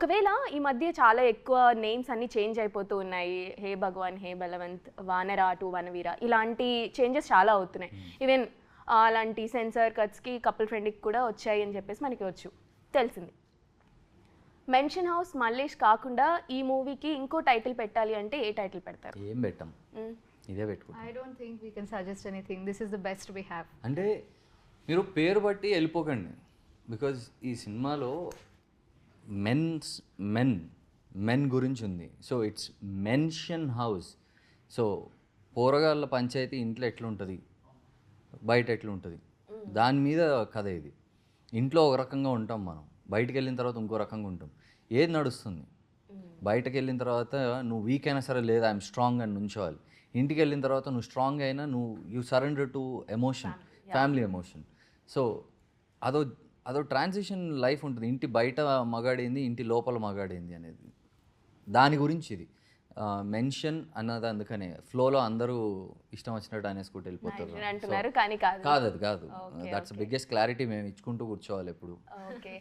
ఒకవేళ ఈ మధ్య చాలా ఎక్కువ నేమ్స్ అన్ని చేంజ్ అయిపోతూ ఉన్నాయి. హే భగవాన్, హే బలవంత్, వానరా టు వనవీర ఇలాంటి చేంజెస్ చాలా అవుతున్నాయి. ఈవెన్ అలాంటి సెన్సార్ కట్స్కి కపుల్ ఫ్రెండ్కి కూడా వచ్చాయి అని చెప్పేసి మనకి తెలిసింది. మెన్షన్ హౌస్ మల్లేష్ కాకుండా ఈ మూవీకి ఇంకో టైటిల్ పెట్టాలి అంటే ఏ టైటిల్ పెడతారు? ఏం పెట్టాం, ఇదే పెట్టుకుంటాం. I don't think we can suggest anything. This is the best we have. అంటే మీరు పేరు బట్టి వెళ్ళిపోకండి. బికాజ్ ఈ సినిమాలో మెన్ గురించి ఉంది. So it's mansion house. So పోరగాళ్ళ పంచాయతీ ఇంట్లో ఎట్లుంటుంది, బయట ఎట్లుంటుంది, దాని మీద కథ ఇది. ఇంట్లో ఒక రకంగా ఉంటాం మనం, బయటికి వెళ్ళిన తర్వాత ఇంకో రకంగా ఉంటాం. ఏది నడుస్తుంది? బయటకు వెళ్ళిన తర్వాత నువ్వు వీక్ అయినా సరే లేదా ఐఎమ్ స్ట్రాంగ్ అని నుంచోవాలి. ఇంటికి వెళ్ళిన తర్వాత నువ్వు స్ట్రాంగ్ అయినా నువ్వు you surrender to emotion, family emotion. So అదో ట్రాన్సిషన్ లైఫ్ ఉంటుంది. ఇంటి బయట మగాడేంది, ఇంటి లోపల మగాడేంది అనేది దాని గురించి ఇది. మెన్షన్ అన్నది అందుకనే ఫ్లోలో అందరూ ఇష్టం వచ్చినట్టు అనేసుకుంటూ వెళ్ళిపోతారు. అంటున్నారు కానీ కాదు. అది కాదు. దట్స్ బిగ్గెస్ట్ క్లారిటీ మేము ఇచ్చుకుంటూ కూర్చోవాలి ఎప్పుడు. ఓకే.